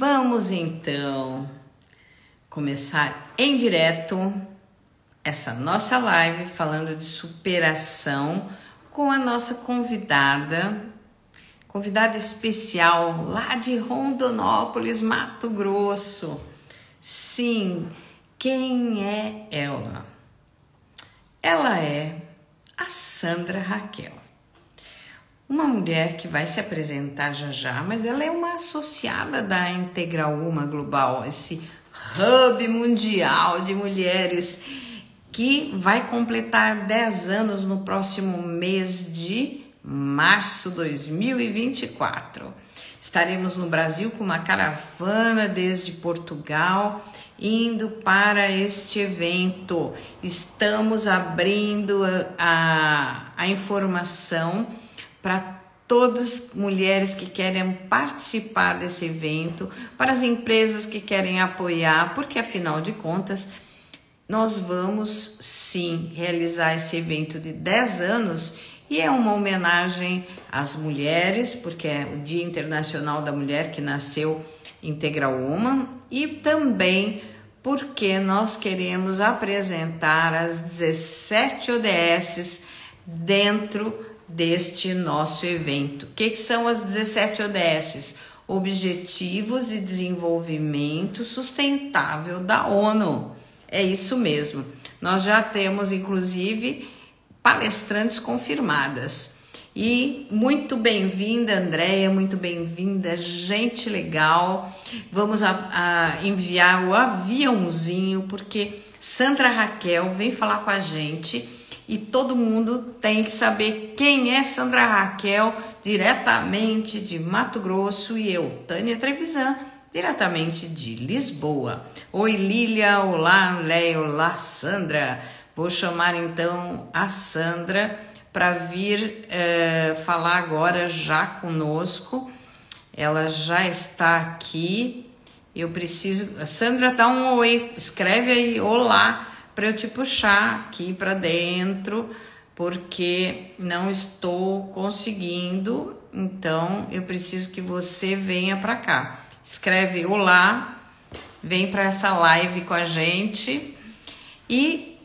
Vamos então começar em direto essa nossa live falando de superação com a nossa convidada especial lá de Rondonópolis, Mato Grosso. Sim, quem é ela? Ela é a Sandra Raquel. Uma mulher que vai se apresentar já, mas ela é uma associada da Integral Uma Global, esse hub mundial de mulheres que vai completar 10 anos no próximo mês de março de 2024. Estaremos no Brasil com uma caravana desde Portugal, indo para este evento. Estamos abrindo a informação para todas as mulheres que querem participar desse evento, para as empresas que querem apoiar, porque afinal de contas, nós vamos sim realizar esse evento de 10 anos e é uma homenagem às mulheres, porque é o Dia Internacional da Mulher que nasceu Integral Uma, e também porque nós queremos apresentar as 17 ODSs dentro deste nosso evento. O que são as 17 ODSs? Objetivos de Desenvolvimento Sustentável da ONU. É isso mesmo. Nós já temos, inclusive, palestrantes confirmadas. E muito bem-vinda, Andréia, muito bem-vinda, gente legal. Vamos enviar o aviãozinho, porque Sandra Raquel vem falar com a gente e todo mundo tem que saber quem é Sandra Raquel, diretamente de Mato Grosso, e eu, Tânia Trevisan, diretamente de Lisboa. Oi, Lília, olá, Léia, olá, Sandra. Vou chamar então a Sandra para vir falar agora já conosco. Ela já está aqui. Eu preciso... A Sandra, dá um oi, escreve aí, olá, para eu te puxar aqui para dentro, porque não estou conseguindo, então eu preciso que você venha para cá. Escreve olá, vem para essa live com a gente. E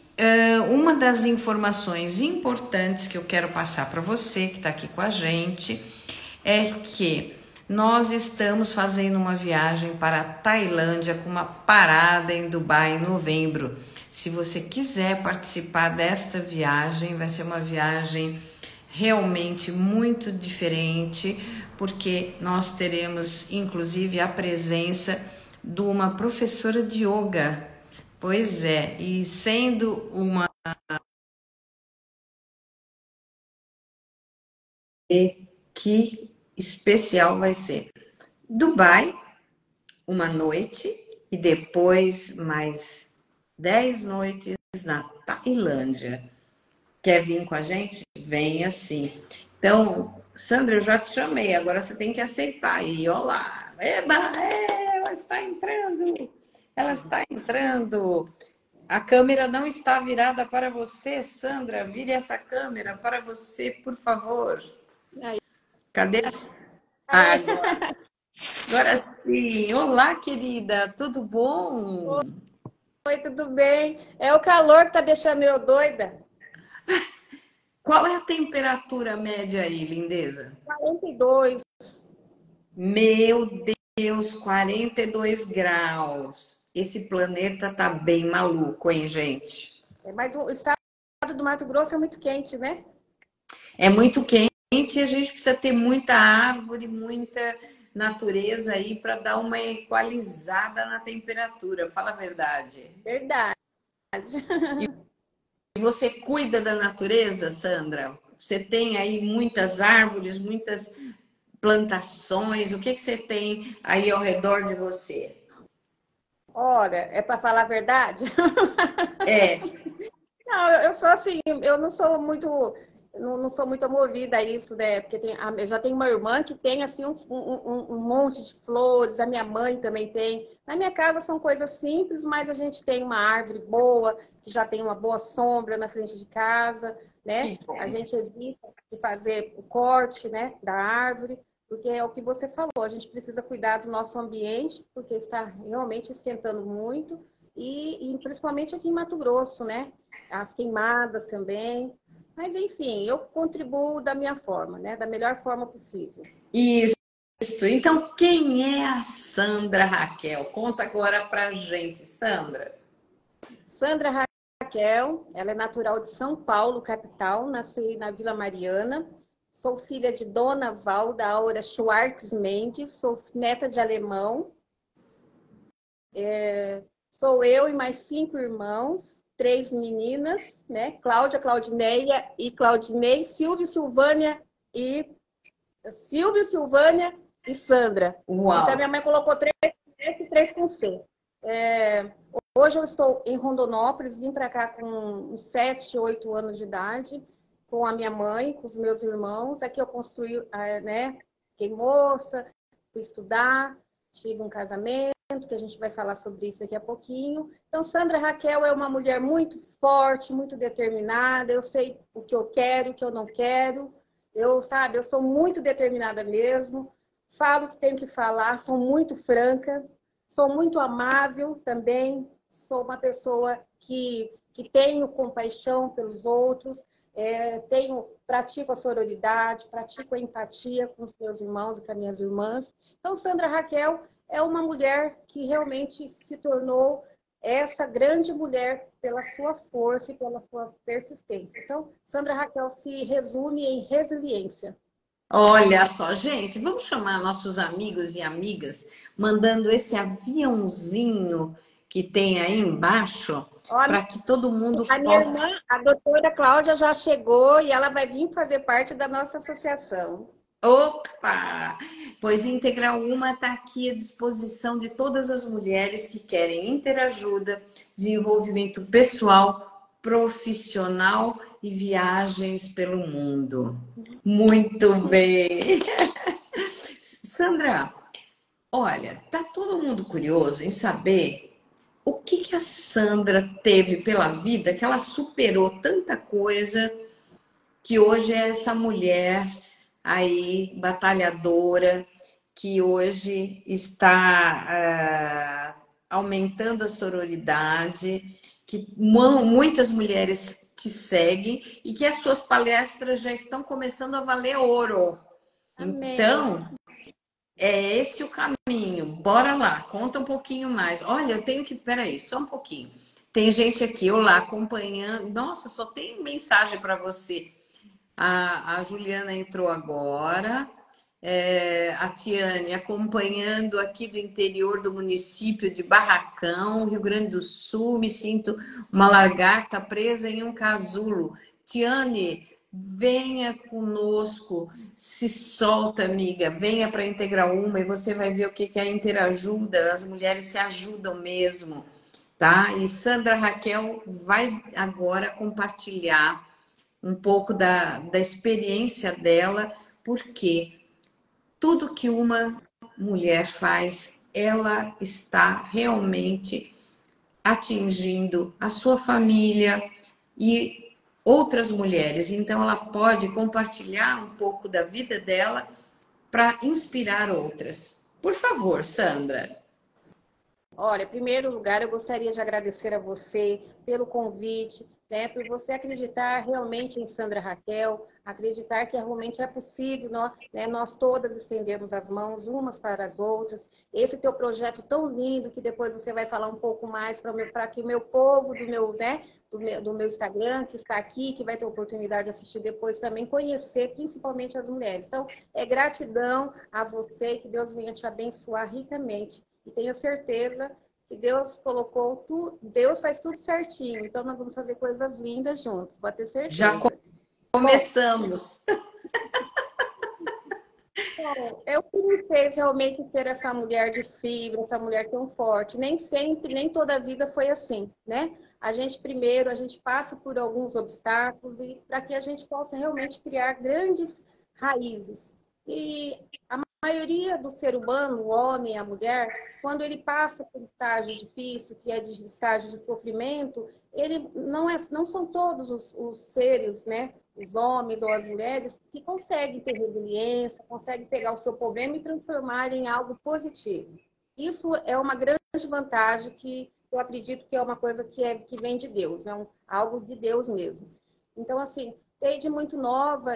uma das informações importantes que eu quero passar para você que está aqui com a gente é que nós estamos fazendo uma viagem para a Tailândia com uma parada em Dubai em novembro. Se você quiser participar desta viagem, vai ser uma viagem realmente muito diferente, porque nós teremos inclusive a presença de uma professora de yoga. Pois é, e sendo uma que especial vai ser. Dubai, uma noite, e depois mais 10 noites na Tailândia. Quer vir com a gente? Venha sim. Então, Sandra, eu já te chamei, agora você tem que aceitar aí. Olá! Eba, ela está entrando! Ela está entrando! A câmera não está virada para você, Sandra. Vire essa câmera para você, por favor. Aí. Cadê as... Agora sim. Olá, querida. Tudo bom? Oi, tudo bem? É o calor que tá deixando eu doida. Qual é a temperatura média aí, lindeza? 42. Meu Deus, 42 graus. Esse planeta tá bem maluco, hein, gente? Mas o estado do Mato Grosso é muito quente, né? É muito quente e a gente precisa ter muita árvore, muita natureza aí para dar uma equalizada na temperatura. Fala a verdade. Verdade. E você cuida da natureza, Sandra? Você tem aí muitas árvores, muitas plantações. O que você tem aí ao redor de você? Olha, é para falar a verdade? É. Não, eu sou assim, eu não sou muito, não sou muito movida a isso, né? Porque eu já tenho uma irmã que tem assim um monte de flores, a minha mãe também tem. Na minha casa são coisas simples, mas a gente tem uma árvore boa, que já tem uma boa sombra na frente de casa, né? A gente evita de fazer o corte, né, da árvore. Porque é o que você falou, a gente precisa cuidar do nosso ambiente, porque está realmente esquentando muito, e principalmente aqui em Mato Grosso, né? As queimadas também. Mas, enfim, eu contribuo da minha forma, né? Da melhor forma possível. Isso. Então, quem é a Sandra Raquel? Conta agora pra gente, Sandra. Sandra Raquel, ela é natural de São Paulo, capital, nasci na Vila Mariana. Sou filha de Dona Valda Aura Schwartz Mendes, sou neta de alemão. Sou eu e mais 5 irmãos, 3 meninas, né? Cláudia, Claudineia e Claudinei, Silvio, Silvânia e Sandra. Uau! Então, minha mãe colocou 3 e 3 com C. Hoje eu estou em Rondonópolis, vim para cá com uns 7, 8 anos de idade, com a minha mãe, com os meus irmãos. Aqui eu construí, né? Fiquei moça, fui estudar, tive um casamento, que a gente vai falar sobre isso daqui a pouquinho. Então, Sandra Raquel é uma mulher muito forte, muito determinada. Eu sei o que eu quero, o que eu não quero. Eu sou muito determinada mesmo. Falo o que tenho que falar, sou muito franca, sou muito amável também. Sou uma pessoa que tenho compaixão pelos outros, pratico a sororidade, pratico a empatia com os meus irmãos e com as minhas irmãs. Então, Sandra Raquel é uma mulher que realmente se tornou essa grande mulher pela sua força e pela sua persistência. Então, Sandra Raquel se resume em resiliência. Olha só, gente, vamos chamar nossos amigos e amigas, mandando esse aviãozinho que tem aí embaixo, Olha, para que todo mundo a minha possa. irmã, a doutora Cláudia, já chegou e ela vai vir fazer parte da nossa associação. Opa! Pois Integral Uma está aqui à disposição de todas as mulheres que querem interajuda, desenvolvimento pessoal, profissional e viagens pelo mundo. Muito bem! Sandra, olha, tá todo mundo curioso em saber o que que a Sandra teve pela vida, que ela superou tanta coisa, que hoje é essa mulher aí batalhadora, que hoje está aumentando a sororidade, que muitas mulheres te seguem e que as suas palestras já estão começando a valer ouro. Amém. Então, é esse o caminho. Bora lá, conta um pouquinho mais. Olha, eu tenho que. Peraí, só um pouquinho. Tem gente aqui, eu lá, acompanhando. Nossa, só tem mensagem para você. A Juliana entrou agora. A Tiane acompanhando aqui do interior do município de Barracão, Rio Grande do Sul. Me sinto uma lagarta presa em um casulo. Tiane, venha conosco, se solta, amiga, venha para Integrar Uma e você vai ver o que é a interajuda, as mulheres se ajudam mesmo, tá? E Sandra Raquel vai agora compartilhar um pouco da experiência dela, porque tudo que uma mulher faz, ela está realmente atingindo a sua família e outras mulheres. Então, ela pode compartilhar um pouco da vida dela para inspirar outras. Por favor, Sandra. Olha, em primeiro lugar, eu gostaria de agradecer a você pelo convite, né, por você acreditar realmente em Sandra Raquel, acreditar que realmente é possível nós todas estendermos as mãos umas para as outras. Esse teu projeto tão lindo, que depois você vai falar um pouco mais para que o meu povo do meu Instagram, que está aqui, que vai ter oportunidade de assistir depois também, conhecer principalmente as mulheres. Então, gratidão a você e que Deus venha te abençoar ricamente. E tenho certeza que Deus colocou tudo, Deus faz tudo certinho. Então nós vamos fazer coisas lindas juntos, pode ter Já certeza. começamos. Bom, é o que me fez realmente ser essa mulher de fibra, essa mulher tão forte. Nem sempre, nem toda a vida foi assim, né? A gente passa por alguns obstáculos e para que a gente possa realmente criar grandes raízes. E a maioria do ser humano, o homem, a mulher, quando ele passa por estágio difícil, que é de estágio de sofrimento, ele não são todos os seres, né, os homens ou as mulheres que conseguem ter resiliência, conseguem pegar o seu problema e transformar em algo positivo. Isso é uma grande vantagem que eu acredito que é uma coisa que vem de Deus, algo de Deus mesmo. Então, assim, desde muito nova,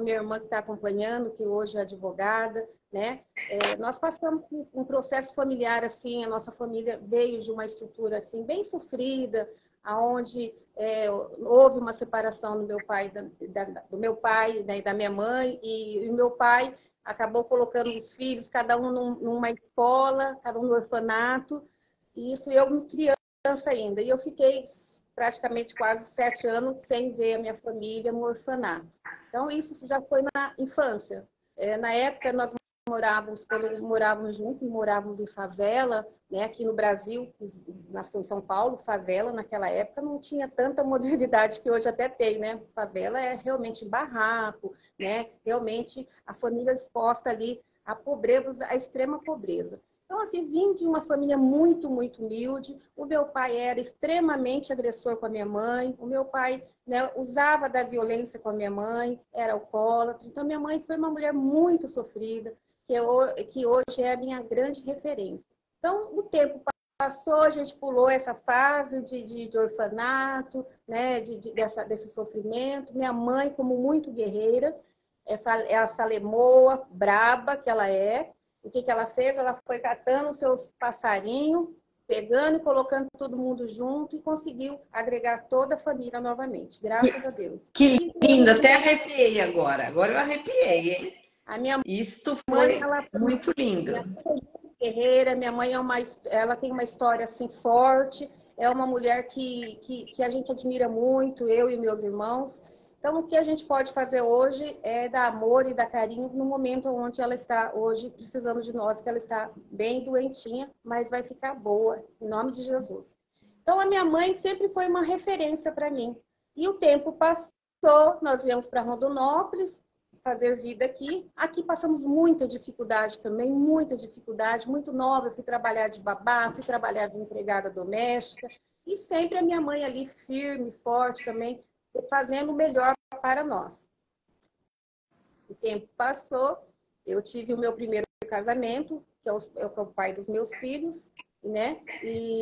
minha irmã que está acompanhando, que hoje é advogada, né? Nós passamos por um processo familiar assim, a nossa família veio de uma estrutura assim bem sofrida, aonde houve uma separação do meu pai, do meu pai, né, e da minha mãe, e o meu pai acabou colocando os filhos, cada um numa escola, cada um no orfanato, e isso eu criança ainda, e eu fiquei praticamente quase 7 anos sem ver a minha família no orfanato. Então, isso já foi na infância. Na época, nós quando morávamos juntos, morávamos em favela, né? Aqui no Brasil, nasceu em São Paulo, favela, naquela época não tinha tanta modernidade que hoje até tem, né? Favela é realmente barraco, né? Realmente a família exposta ali à pobreza, à extrema pobreza. Então, assim, vim de uma família muito, muito humilde. O meu pai era extremamente agressor com a minha mãe. O meu pai, né, usava da violência com a minha mãe, era alcoólatra. Então, minha mãe foi uma mulher muito sofrida, que hoje é a minha grande referência. Então, o tempo passou, a gente pulou essa fase de orfanato, né, desse sofrimento. Minha mãe, como muito guerreira, essa lemoa, braba que ela é, o que ela fez? Ela foi catando os seus passarinhos, pegando e colocando todo mundo junto e conseguiu agregar toda a família novamente, graças a Deus. Que lindo, até arrepiei agora. Agora eu arrepiei, hein? A minha Isto mãe, foi muito lindo. Guerreira, minha mãe ela tem uma história assim forte, é uma mulher que a gente admira muito, eu e meus irmãos. Então, o que a gente pode fazer hoje é dar amor e dar carinho no momento onde ela está hoje precisando de nós, que ela está bem doentinha, mas vai ficar boa, em nome de Jesus. Então, a minha mãe sempre foi uma referência para mim. E o tempo passou, nós viemos para Rondonópolis, fazer vida aqui. Aqui passamos muita dificuldade também, muita dificuldade, muito nova. Eu fui trabalhar de babá, fui trabalhar de empregada doméstica, e sempre a minha mãe ali firme, forte também, fazendo o melhor para nós. O tempo passou, eu tive o meu primeiro casamento, que é o pai dos meus filhos, né? E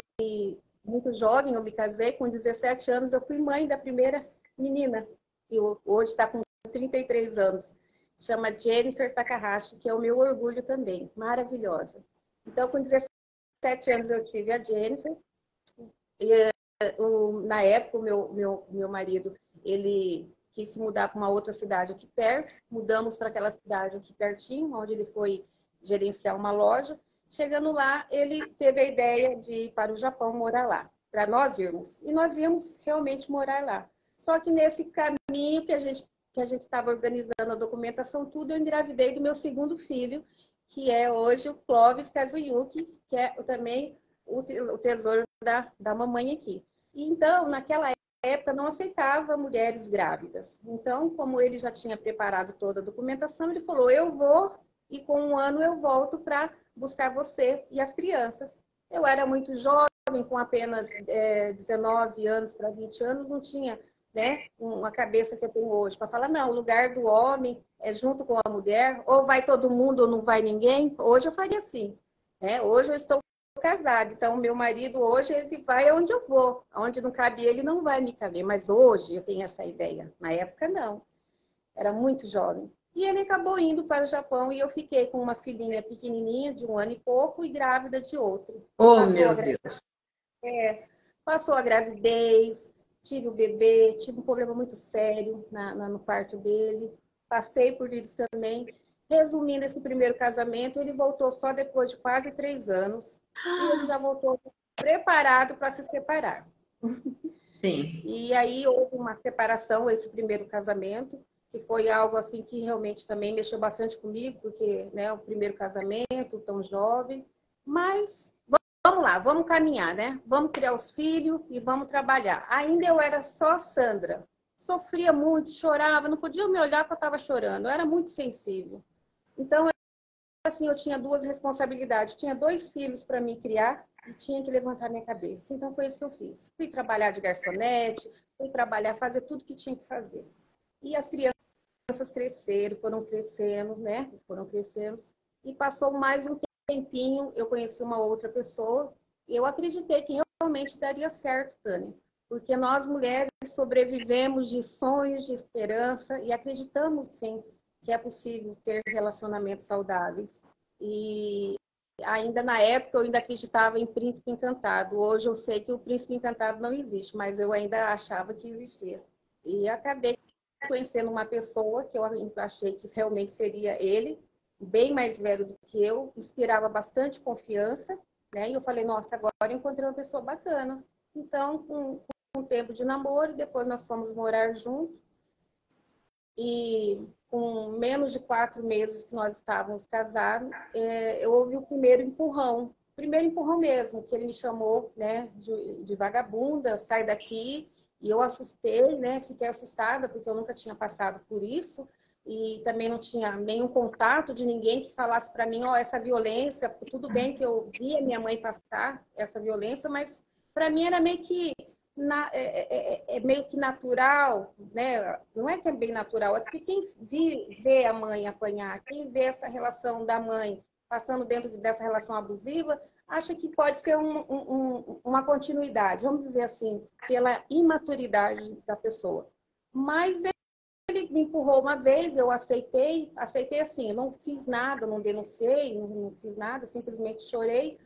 muito jovem eu me casei, com 17 anos eu fui mãe da primeira menina, que hoje está com 33 anos. Chama Jennifer Takahashi, que é o meu orgulho também, maravilhosa. Então, com 17 anos eu tive a Jennifer. Na época, o meu marido, ele quis se mudar para uma outra cidade aqui perto. Mudamos para aquela cidade aqui pertinho, onde ele foi gerenciar uma loja. Chegando lá, ele teve a ideia de ir para o Japão morar lá, para nós irmos. E nós íamos realmente morar lá. Só que nesse caminho que a gente estava organizando a documentação, tudo, eu engravidei do meu segundo filho, que é hoje o Clóvis Kazuyuki, que é também o tesouro da mamãe aqui. E, então, naquela época, não aceitava mulheres grávidas. Então, como ele já tinha preparado toda a documentação, ele falou, eu vou e com 1 ano eu volto para buscar você e as crianças. Eu era muito jovem, com apenas 19 anos para 20 anos, não tinha, né, uma cabeça que eu tenho hoje para falar, não, o lugar do homem é junto com a mulher, ou vai todo mundo ou não vai ninguém. Hoje eu faria assim, né? Hoje eu estou casada, então meu marido hoje ele vai aonde eu vou, aonde não cabe ele não vai me caber, mas hoje eu tenho essa ideia, na época não, era muito jovem. E ele acabou indo para o Japão e eu fiquei com uma filhinha pequenininha de 1 ano e pouco e grávida de outro. Oh, meu Deus! Passou a gravidez, tive o bebê, tive um problema muito sério no parto dele, passei por isso também. Resumindo esse primeiro casamento, ele voltou só depois de quase 3 anos e ele já voltou preparado para se separar. Sim. E aí houve uma separação, esse primeiro casamento, que foi algo assim que realmente também mexeu bastante comigo, porque, né, o primeiro casamento, tão jovem, mas vamos lá, vamos caminhar, né? Vamos criar os filhos e vamos trabalhar. Ainda eu era só Sandra. Sofria muito, chorava, não podia me olhar porque eu estava chorando. Eu era muito sensível. Então, assim, eu tinha 2 responsabilidades. Eu tinha 2 filhos para me criar e tinha que levantar minha cabeça. Então foi isso que eu fiz. Fui trabalhar de garçonete, fui trabalhar, fazer tudo que tinha que fazer. E as crianças cresceram, foram crescendo, né? Foram crescendo. E passou mais um tempinho, eu conheci uma outra pessoa. Eu acreditei que realmente daria certo, Tânia. Porque nós, mulheres, sobrevivemos de sonhos, de esperança e acreditamos, sim, que é possível ter relacionamentos saudáveis. E ainda na época eu ainda acreditava em Príncipe Encantado. Hoje eu sei que o Príncipe Encantado não existe, mas eu ainda achava que existia. E acabei conhecendo uma pessoa que eu achei que realmente seria ele, bem mais velho do que eu, inspirava bastante confiança, né? E eu falei, nossa, agora eu encontrei uma pessoa bacana. Então, com um tempo de namoro, depois nós fomos morar juntos. E com menos de 4 meses que nós estávamos casados, eu ouvi o primeiro empurrão mesmo, que ele me chamou, né, de vagabunda, sai daqui. E eu assustei, né, fiquei assustada, porque eu nunca tinha passado por isso. E também não tinha nenhum contato de ninguém que falasse para mim, ó, essa violência, tudo bem que eu via minha mãe passar essa violência, mas para mim era meio que meio que natural, né? Não é que é bem natural, é porque quem vê a mãe apanhar, quem vê essa relação da mãe passando dentro dessa relação abusiva, acha que pode ser uma continuidade, vamos dizer assim, pela imaturidade da pessoa. Mas ele me empurrou uma vez, eu aceitei assim, eu não fiz nada, não denunciei, não fiz nada, simplesmente chorei.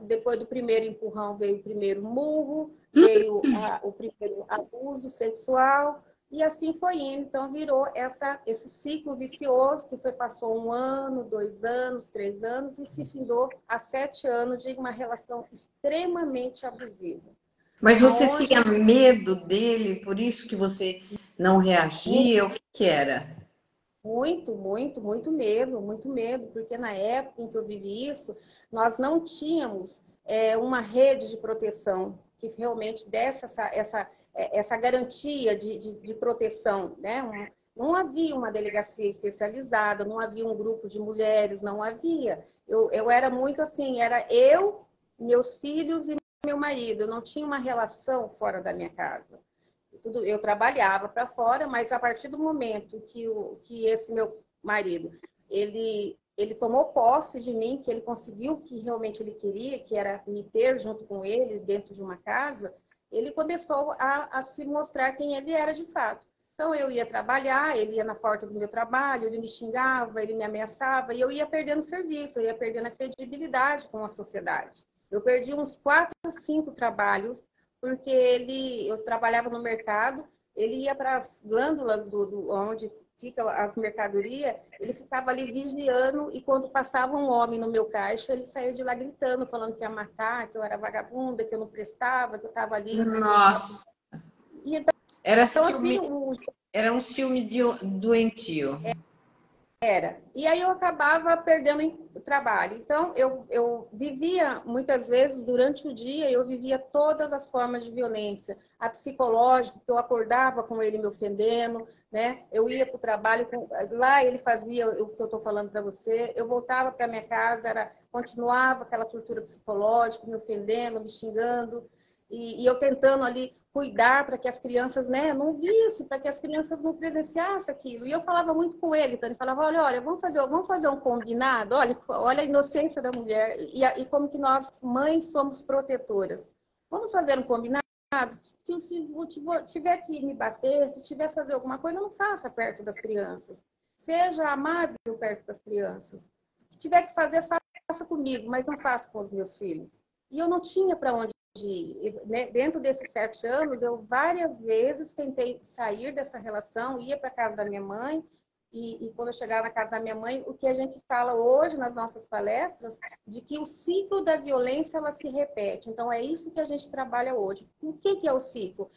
Depois do primeiro empurrão veio o primeiro murro, veio o primeiro abuso sexual, e assim foi indo. Então virou esse ciclo vicioso que passou 1 ano, 2 anos, 3 anos, e se findou a 7 anos de uma relação extremamente abusiva. Mas você Aonde tinha medo dele, por isso que você não reagia? O que que era? muito, muito, muito medo, porque na época em que eu vivi isso, nós não tínhamos uma rede de proteção que realmente desse essa garantia de proteção, né? Não havia uma delegacia especializada, não havia um grupo de mulheres, não havia. Eu era muito assim, era eu, meus filhos e meu marido, eu não tinha uma relação fora da minha casa. Eu trabalhava para fora, mas a partir do momento que esse meu marido ele tomou posse de mim, que ele conseguiu o que realmente ele queria, que era me ter junto com ele dentro de uma casa, ele começou a se mostrar quem ele era de fato. Então eu ia trabalhar, ele ia na porta do meu trabalho, ele me xingava, ele me ameaçava e eu ia perdendo serviço, eu ia perdendo a credibilidade com a sociedade. Eu perdi uns 4, 5 trabalhos porque eu trabalhava no mercado, ele ia para as glândulas onde fica as mercadorias, ele ficava ali vigiando e quando passava um homem no meu caixa, ele saía de lá gritando, falando que ia matar, que eu era vagabunda, que eu não prestava, que eu estava ali. Nossa, E era então, assim, ciúme, era um ciúme doentio. era. E aí eu acabava perdendo o trabalho. Então, eu vivia, muitas vezes, durante o dia, eu vivia todas as formas de violência. A psicológica, que eu acordava com ele me ofendendo, né? Eu ia para o trabalho, lá ele fazia o que eu estou falando para você. Eu voltava para minha casa, continuava aquela tortura psicológica, me ofendendo, me xingando. E eu tentando ali cuidar para que as crianças, né, não vissem, para que as crianças não presenciassem aquilo. E eu falava muito com ele, então ele falava, olha, vamos fazer um combinado, olha a inocência da mulher e como que nós, mães, somos protetoras. Vamos fazer um combinado? Se tiver que me bater, se tiver que fazer alguma coisa, não faça perto das crianças. Seja amável perto das crianças. Se tiver que fazer, faça comigo, mas não faça com os meus filhos. E eu não tinha para onde dentro desses 7 anos, eu várias vezes tentei sair dessa relação, ia para casa da minha mãe, e quando eu chegava na casa da minha mãe, o que a gente fala hoje nas nossas palestras, de que o ciclo da violência, ela se repete. Então, é isso que a gente trabalha hoje. O que é o ciclo?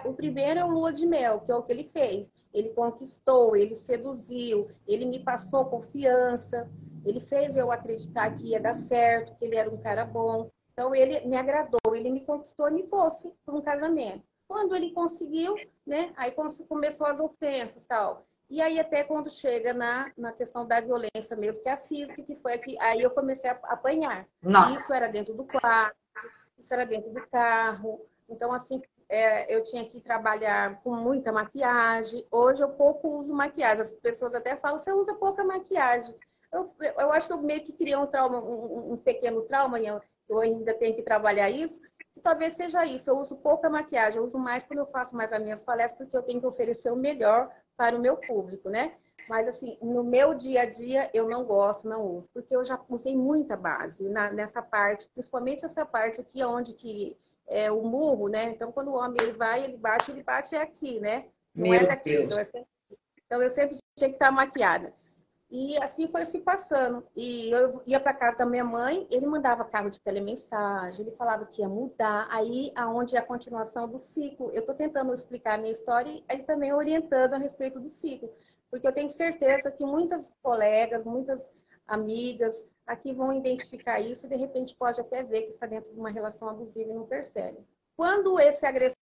O primeiro é o lua de mel, que é o que ele fez. Ele conquistou, ele seduziu, ele me passou confiança, ele fez eu acreditar que ia dar certo, que ele era um cara bom. Então, ele me agradou, ele me conquistou e me trouxe para um casamento. Quando ele conseguiu, né, aí começou as ofensas e tal. E aí, até quando chega na questão da violência mesmo, que é a física, que foi aqui, aí eu comecei a apanhar. Nossa. Isso era dentro do quarto, isso era dentro do carro. Então, assim, eu tinha que trabalhar com muita maquiagem. Hoje eu pouco uso maquiagem. As pessoas até falam, você usa pouca maquiagem. Eu acho que eu meio que criei um trauma, um pequeno trauma, e eu ainda tenho que trabalhar isso. E talvez seja isso. Eu uso pouca maquiagem, eu uso mais quando eu faço mais as minhas palestras, porque eu tenho que oferecer o melhor para o meu público, né? Mas, assim, no meu dia a dia, eu não gosto, não uso. Porque eu já usei muita base nessa parte, principalmente essa parte aqui, onde que é o murro, né? Então, quando o homem ele bate é aqui, né? Não é Meu daqui. Deus. Então, eu sempre tinha que estar maquiada. E assim foi se passando. E eu ia para casa da minha mãe, ele mandava carro de telemensagem, ele falava que ia mudar. Aí, aonde é a continuação do ciclo. Eu estou tentando explicar a minha história e também orientando a respeito do ciclo. Porque eu tenho certeza que muitas colegas, muitas amigas aqui vão identificar isso e, de repente, pode até ver que está dentro de uma relação abusiva e não percebe. Quando esse agressor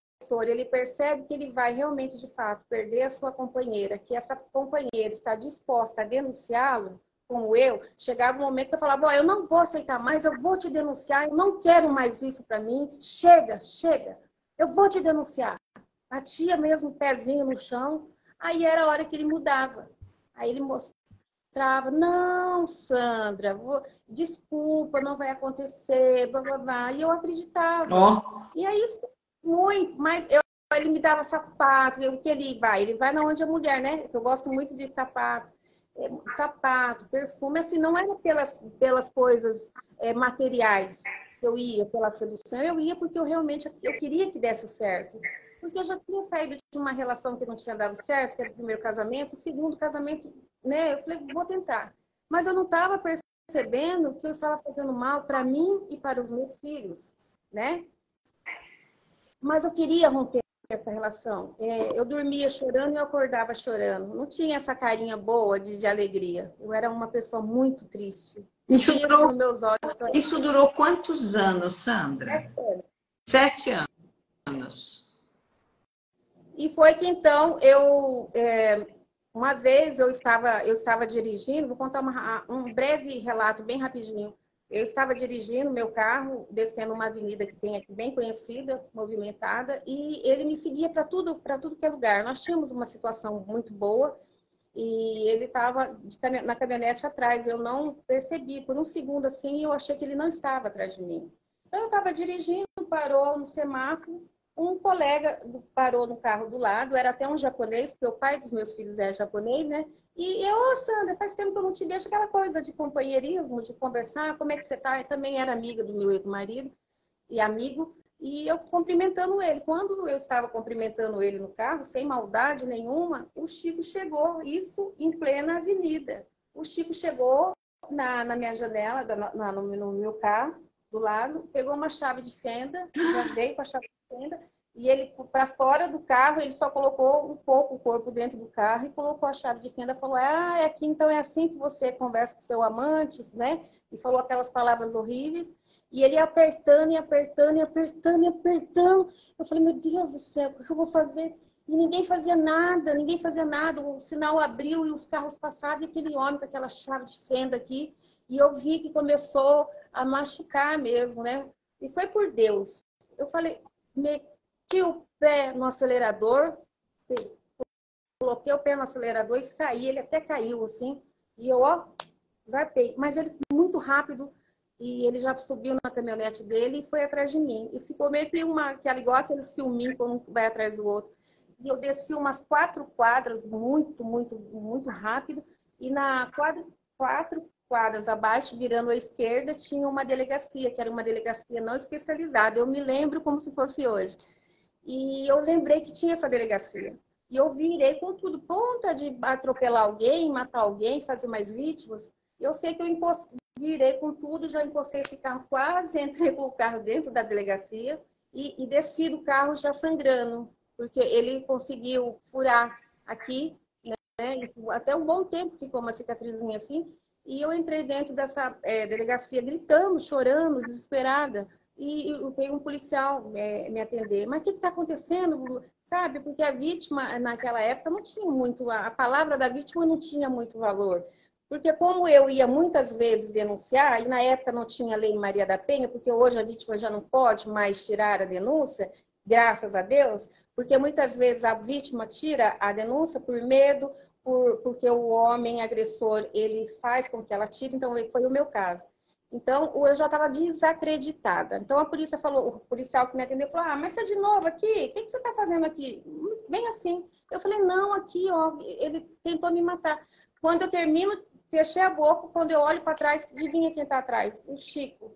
ele percebe que ele vai realmente, de fato, perder a sua companheira, que essa companheira está disposta a denunciá-lo, como eu, chegava um momento que eu falava, eu não vou aceitar mais, eu vou te denunciar, eu não quero mais isso para mim, chega, chega, eu vou te denunciar. Batia mesmo o pezinho no chão, aí era a hora que ele mudava. Aí ele mostrava, não, Sandra, desculpa, não vai acontecer, blá, blá, blá. E eu acreditava. Ó, E aí, muito, mas ele me dava sapato, o que ele vai? Ele vai na onde a mulher, né? Eu gosto muito de sapato. Sapato, perfume, assim, não era pelas coisas materiais que eu ia, pela sedução, eu ia porque eu realmente eu queria que desse certo. Porque eu já tinha saído de uma relação que não tinha dado certo, que era o primeiro casamento, o segundo casamento, né? Eu falei, vou tentar. Mas eu não estava percebendo que eu estava fazendo mal para mim e para os meus filhos, né? Mas eu queria romper essa relação. Eu dormia chorando e eu acordava chorando. Não tinha essa carinha boa de alegria. Eu era uma pessoa muito triste. isso Via assim durou, nos meus olhos. isso durou quantos anos, Sandra? 7 anos. E foi que então uma vez eu estava dirigindo, vou contar um breve relato bem rapidinho. Eu estava dirigindo meu carro, descendo uma avenida que tem aqui bem conhecida, movimentada, e ele me seguia para tudo que é lugar. Nós tínhamos uma situação muito boa e ele estava na caminhonete atrás. Eu não percebi, por um segundo assim, eu achei que ele não estava atrás de mim. Então eu estava dirigindo, parou no semáforo, um colega parou no carro do lado, era até um japonês, porque o pai dos meus filhos é japonês, né? E eu, Sandra, faz tempo que eu não te vejo, aquela coisa de companheirismo, de conversar, como é que você tá? Eu também era amiga do meu ex-marido e amigo, e eu cumprimentando ele. Quando eu estava cumprimentando ele no carro, sem maldade nenhuma, o Chico chegou, isso em plena avenida. O Chico chegou na minha janela, no meu carro, do lado, pegou uma chave de fenda, já veio com a chave de fenda, e ele, para fora do carro, ele só colocou um pouco o corpo dentro do carro e colocou a chave de fenda e falou, é aqui, então é assim que você conversa com seu amante, né? E falou aquelas palavras horríveis. E ele apertando, e apertando, e apertando, e apertando. Eu falei, meu Deus do céu, o que eu vou fazer? E ninguém fazia nada, ninguém fazia nada. O sinal abriu e os carros passavam, e aquele homem com aquela chave de fenda aqui. E eu vi que começou a machucar mesmo, né? E foi por Deus. Eu falei, meti o pé no acelerador, coloquei o pé no acelerador e saí. Ele até caiu assim. E eu, zarpei. Mas ele muito rápido. E ele já subiu na caminhonete dele e foi atrás de mim. E ficou meio que igual aqueles filminhos quando um vai atrás do outro. E eu desci umas 4 quadras, muito, muito, muito rápido. E na 4 quadras abaixo, virando à esquerda, tinha uma delegacia, que era uma delegacia não especializada. Eu me lembro como se fosse hoje. E eu lembrei que tinha essa delegacia. E eu virei com tudo, pronta de atropelar alguém, matar alguém, fazer mais vítimas. Eu sei que eu virei com tudo, já encostei esse carro, quase entrei com o carro dentro da delegacia e desci do carro já sangrando, porque ele conseguiu furar aqui, né? E até um bom tempo ficou uma cicatrizinha assim. E eu entrei dentro dessa delegacia gritando, chorando, desesperada. E veio um policial me atender. Mas o que está acontecendo? Sabe? Porque a vítima, naquela época, não tinha muito... A palavra da vítima não tinha muito valor. Porque como eu ia muitas vezes denunciar, e na época não tinha lei Maria da Penha, porque hoje a vítima já não pode mais tirar a denúncia, graças a Deus, porque muitas vezes a vítima tira a denúncia por medo, porque o homem agressor, ele faz com que ela tire, então foi o meu caso. Então, eu já estava desacreditada. Então, a polícia falou, o policial que me atendeu falou, mas você é de novo aqui? O que você está fazendo aqui? Bem assim. Eu falei, não, aqui, ó, ele tentou me matar. Quando eu termino, fechei a boca, quando eu olho para trás, adivinha quem está atrás? O Chico.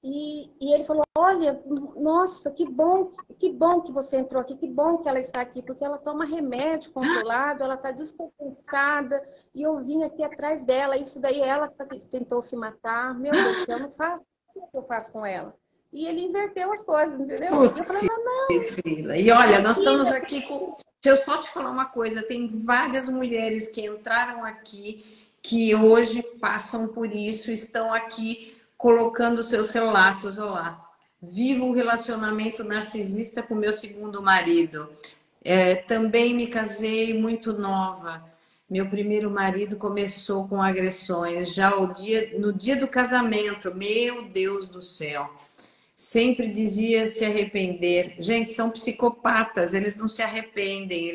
E ele falou, olha, nossa, que bom que você entrou aqui, que bom que ela está aqui, porque ela toma remédio controlado, ela está descompensada, e eu vim aqui atrás dela, isso daí ela tentou se matar, meu Deus do céu, não faço, o que eu faço com ela? E ele inverteu as coisas, entendeu? E eu falei, Putz, Grila. E olha, nós estamos aqui com. Deixa eu só te falar uma coisa: tem várias mulheres que entraram aqui, que hoje passam por isso, estão aqui colocando seus relatos. Olha lá. Vivo um relacionamento narcisista com meu segundo marido. Também me casei muito nova. Meu primeiro marido começou com agressões já no dia do casamento. Meu Deus do céu. Sempre dizia se arrepender. Gente, são psicopatas, eles não se arrependem,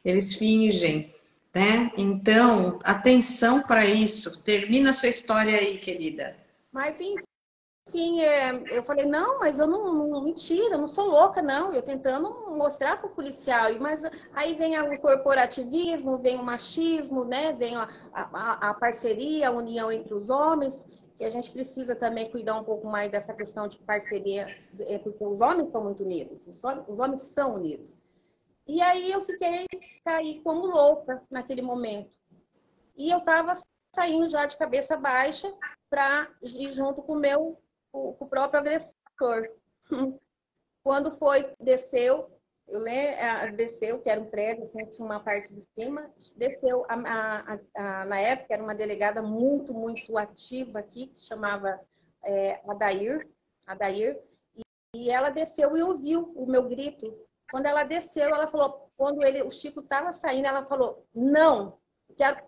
eles fingem, né? Então, atenção para isso. Termina a sua história aí, querida. mas enfim, eu falei, não, mas eu mentira, eu não sou louca, não. Eu tentando mostrar para o policial, mas aí vem o corporativismo, vem o machismo, né? Vem a parceria, a união entre os homens, que a gente precisa também cuidar um pouco mais dessa questão de parceria, porque os homens são muito unidos, os homens são unidos. E aí eu caí como louca naquele momento. E eu estava saindo já de cabeça baixa para ir junto com o próprio agressor. Quando desceu, desceu, que era um prédio, assim, tinha uma parte de cima, desceu, na época era uma delegada muito, muito ativa aqui, que se chamava Adair, e ela desceu e ouviu o meu grito. Quando ela desceu, ela falou, o Chico estava saindo, ela falou, não, quero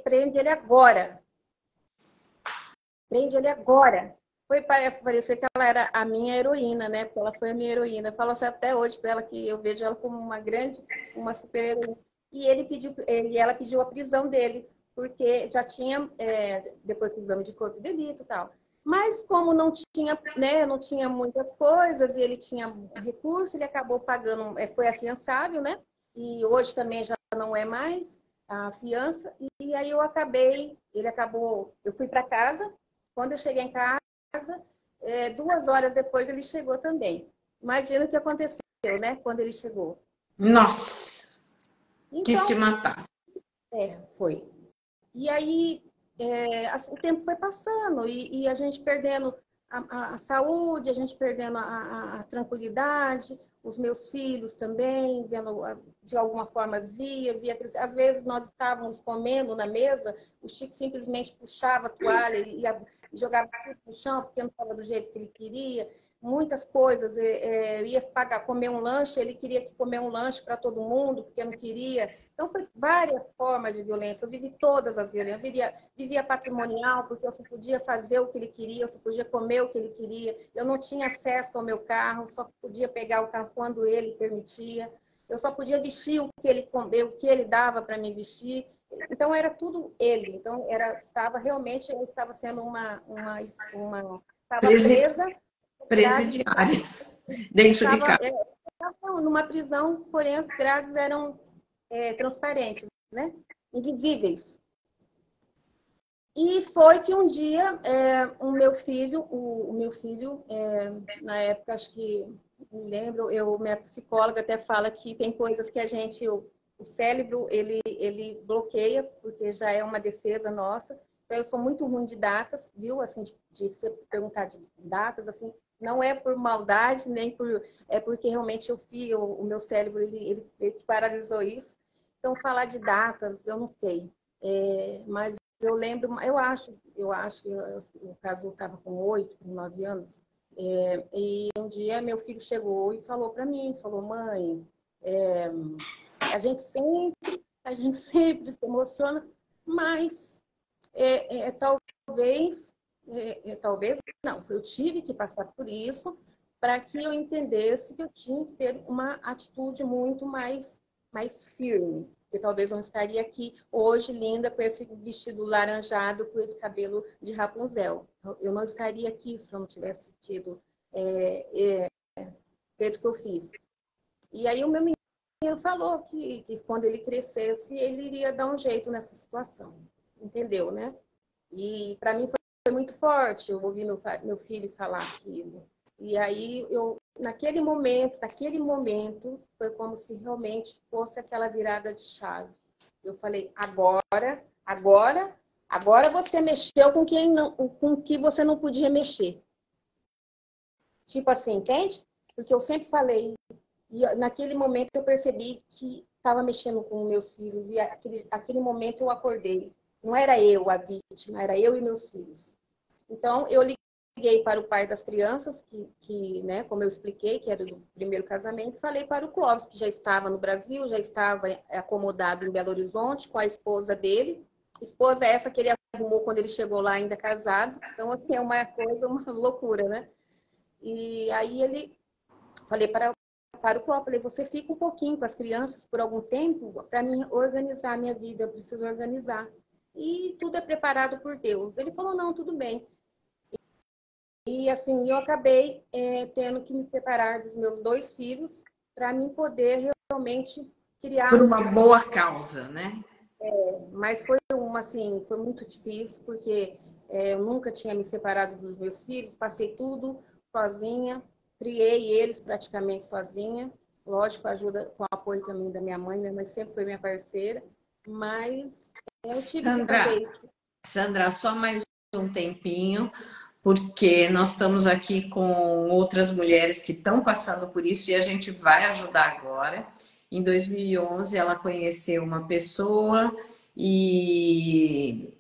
prende ele agora. Prende ele agora. Foi parecer que ela era a minha heroína, né? Porque ela foi a minha heroína. Eu falo assim até hoje para ela que eu vejo ela como uma super heroína. E ela pediu a prisão dele, porque já tinha, depois do exame de corpo de delito e tal. Mas como não tinha, né, não tinha muitas coisas e ele tinha recurso, ele acabou pagando, foi afiançável, né? E hoje também já não é mais a fiança. E aí eu fui para casa. Quando eu cheguei em casa, 2 horas depois ele chegou também. Imagina o que aconteceu, né? Quando ele chegou. Nossa, quis te Então, matar. foi. E aí, o tempo foi passando e a gente perdendo a saúde, a gente perdendo a tranquilidade, os meus filhos também, vendo, de alguma forma via. Às vezes nós estávamos comendo na mesa, o Chico simplesmente puxava a toalha e jogava tudo no chão, porque não estava do jeito que ele queria. Muitas coisas, ia comer um lanche, ele queria comer um lanche para todo mundo, porque não queria. Então, foi várias formas de violência. Eu vivi todas as violências. Eu vivia patrimonial, porque eu só podia fazer o que ele queria, eu só podia comer o que ele queria. Eu não tinha acesso ao meu carro, só podia pegar o carro quando ele permitia. Eu só podia vestir o que ele dava para me vestir. Então, era tudo ele. Então, realmente, eu estava sendo estava presa. Presidiária, dentro de casa. Estava numa prisão, porém as grades eram transparentes, né? Invisíveis. E foi que um dia o meu filho, na época, acho que me lembro, minha psicóloga até fala que tem coisas que o cérebro, ele bloqueia, porque já é uma defesa nossa. Então, eu sou muito ruim de datas, viu? Assim, de você perguntar de datas, assim, não é por maldade, nem é porque realmente o meu cérebro, ele paralisou isso. Então, falar de datas, eu não sei. Mas eu lembro, eu acho que o caso estava com 8, com 9 anos. E um dia meu filho chegou e falou para mim, falou, mãe, a gente sempre a gente sempre se emociona, mas talvez não, eu tive que passar por isso para que eu entendesse que eu tinha que ter uma atitude muito mais firme. Que talvez não estaria aqui hoje linda com esse vestido laranjado, com esse cabelo de Rapunzel. Eu não estaria aqui se eu não tivesse tido feito o que eu fiz. E aí o meu menino falou que quando ele crescesse, ele iria dar um jeito nessa situação. Entendeu, né? E para mim foi muito forte eu ouvir meu filho falar aquilo. E aí naquele momento, foi como se realmente fosse aquela virada de chave. Eu falei, agora você mexeu com com que você não podia mexer. Tipo assim, entende? Porque eu sempre falei, e naquele momento eu percebi que estava mexendo com meus filhos, e aquele momento eu acordei. Não era eu a vítima, era eu e meus filhos. Então, eu liguei para o pai das crianças, né, como eu expliquei, que era do primeiro casamento, falei para o Clóvis, que já estava no Brasil, já estava acomodado em Belo Horizonte com a esposa dele. Esposa essa que ele arrumou quando ele chegou lá ainda casado. Então, assim, é uma coisa, uma loucura, né? E aí falei para o Clóvis, falei, você fica um pouquinho com as crianças por algum tempo para mim organizar a minha vida, eu preciso organizar. E tudo é preparado por Deus. Ele falou, não, tudo bem. E assim, eu acabei tendo que me separar dos meus 2 filhos para mim poder realmente Por criar. uma boa causa, né? Mas foi muito difícil, porque eu nunca tinha me separado dos meus filhos, passei tudo sozinha, criei eles praticamente sozinha. Lógico, ajuda com o apoio também da minha mãe sempre foi minha parceira, mas eu tive que fazer Sandra, isso. Sandra, só mais um tempinho, porque nós estamos aqui com outras mulheres que estão passando por isso e a gente vai ajudar agora. Em 2011, ela conheceu uma pessoa e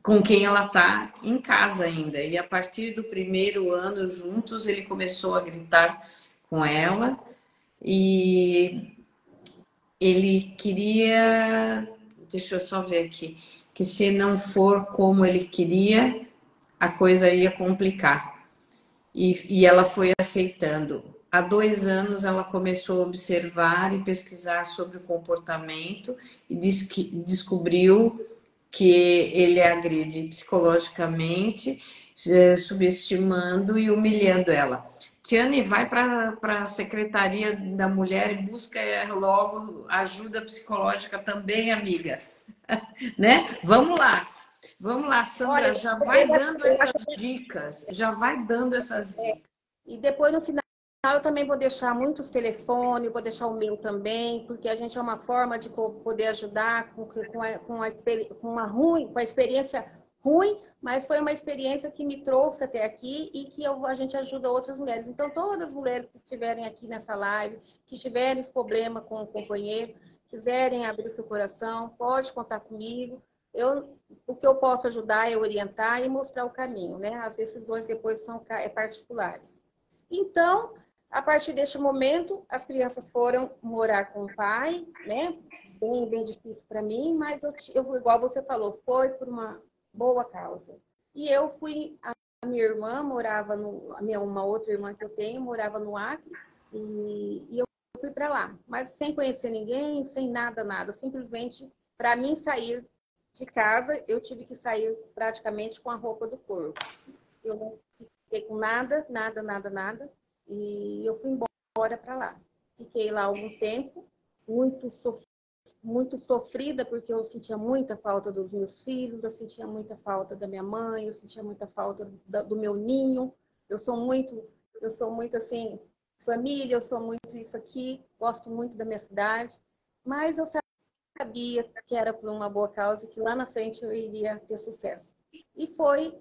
com quem ela está em casa ainda. E a partir do primeiro ano juntos, ele começou a gritar com ela e ele queria, deixa eu só ver aqui, que se não for como ele queria, a coisa ia complicar. E ela foi aceitando. Há 2 anos ela começou a observar e pesquisar sobre o comportamento e descobriu que ele agride psicologicamente, subestimando e humilhando ela. Tiane, vai para a Secretaria da Mulher e busca logo ajuda psicológica também, amiga. Né? Vamos lá, Olha, Sandra, já vai dando essas dicas, já vai dando essas dicas. e depois no final eu também vou deixar muitos telefones, vou deixar o meu também, porque a gente é uma forma de poder ajudar com a experiência ruim, mas foi uma experiência que me trouxe até aqui e que a gente ajuda outras mulheres. Então, todas as mulheres que estiverem aqui nessa live, que tiverem esse problema com o companheiro, quiserem abrir seu coração, pode contar comigo. O que eu posso ajudar é orientar e mostrar o caminho, né? As decisões depois são particulares. Então, a partir deste momento, as crianças foram morar com o pai, né? Bem difícil para mim, mas igual você falou, foi por uma boa causa. E eu fui, a minha irmã morava uma outra irmã que eu tenho, morava no Acre, e eu fui para lá, mas sem conhecer ninguém, sem nada. Simplesmente, para mim sair de casa, eu tive que sair praticamente com a roupa do corpo. Eu não fiquei com nada. E eu fui embora para lá. Fiquei lá algum tempo, muito sofrida, porque eu sentia muita falta dos meus filhos, eu sentia muita falta da minha mãe, eu sentia muita falta do meu ninho. Eu sou muito assim, família, eu sou muito isso aqui, gosto muito da minha cidade, mas eu sabia que era por uma boa causa e que lá na frente eu iria ter sucesso. E foi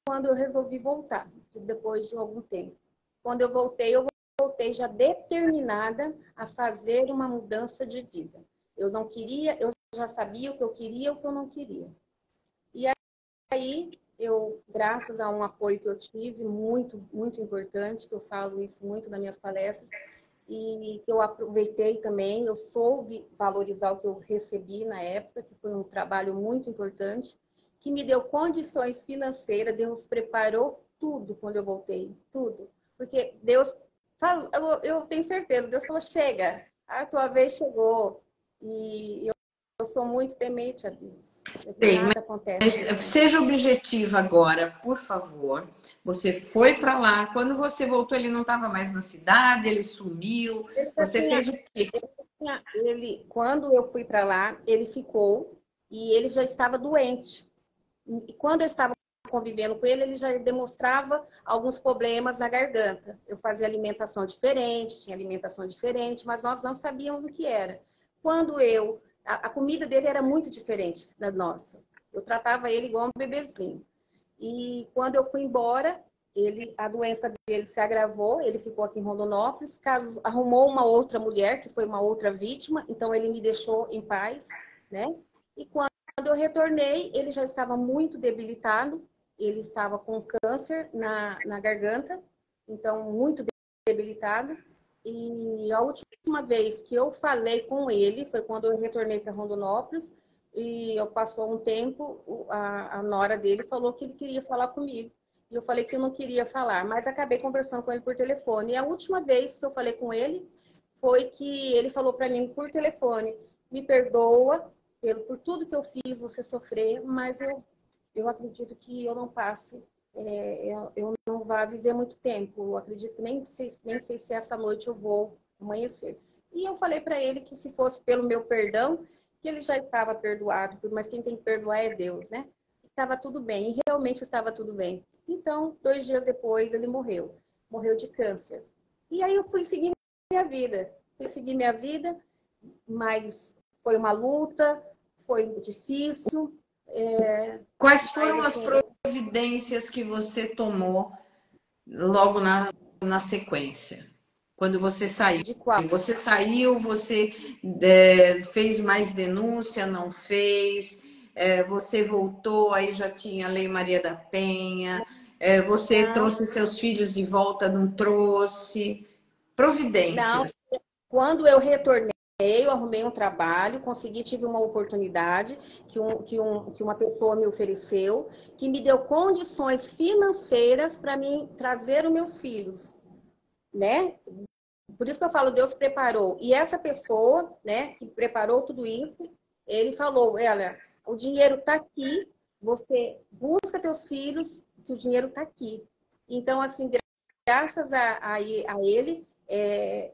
quando eu resolvi voltar, depois de algum tempo. Quando eu voltei já determinada a fazer uma mudança de vida. Eu não queria, eu já sabia o que eu queria e o que eu não queria. E aí, graças a um apoio que eu tive, muito importante, que eu falo isso muito nas minhas palestras, e que eu aproveitei também, eu soube valorizar o que eu recebi na época, que foi um trabalho muito importante, que me deu condições financeiras, Deus preparou tudo quando eu voltei, tudo. Porque Deus, eu tenho certeza, Deus falou, chega, a tua vez chegou. E eu sou muito temente a Deus. Sei, Nada acontece. mas seja objetiva agora, por favor. Você foi para lá. Quando você voltou, ele não estava mais na cidade, ele sumiu. Você fez o quê? Quando eu fui para lá, ele ficou e ele já estava doente. E quando eu estava convivendo com ele, ele já demonstrava alguns problemas na garganta. Eu fazia alimentação diferente, tinha alimentação diferente, mas nós não sabíamos o que era. Quando a comida dele era muito diferente da nossa. Eu tratava ele igual um bebezinho. E quando eu fui embora, a doença dele se agravou, ele ficou aqui em Rondonópolis, arrumou uma outra mulher, que foi uma outra vítima, então ele me deixou em paz, né? E quando eu retornei, ele já estava muito debilitado, ele estava com câncer na garganta, então muito debilitado. E a última vez que eu falei com ele foi quando eu retornei para Rondonópolis, e eu passou um tempo, a nora dele falou que ele queria falar comigo. E eu falei que eu não queria falar, mas acabei conversando com ele por telefone. E a última vez que eu falei com ele foi que ele falou para mim por telefone: me perdoa por tudo que eu fiz você sofrer, mas eu acredito que eu não passe, eu não vá viver muito tempo. Eu acredito que nem sei se essa noite eu vou amanhecer. E eu falei para ele que se fosse pelo meu perdão, que ele já estava perdoado, mas quem tem que perdoar é Deus, né? Estava tudo bem, e realmente estava tudo bem. Então, 2 dias depois, ele morreu. Morreu de câncer. E aí eu fui seguir minha vida. Mas foi uma luta, foi difícil. Quais foram mas, as assim, providências que você tomou logo na sequência? Quando você saiu? de qual? Você saiu, você fez mais denúncia, não fez? Você voltou, aí já tinha a Lei Maria da Penha. Você Não, trouxe seus filhos de volta, não trouxe? não. Providências. Quando eu retornei, eu arrumei um trabalho, tive uma oportunidade que uma pessoa me ofereceu, que me deu condições financeiras para mim trazer os meus filhos, né? Por isso que eu falo, Deus preparou. E essa pessoa, né, que preparou tudo isso, ele falou, olha, o dinheiro está aqui, você busca teus filhos, que o dinheiro está aqui. Então, assim, graças a ele,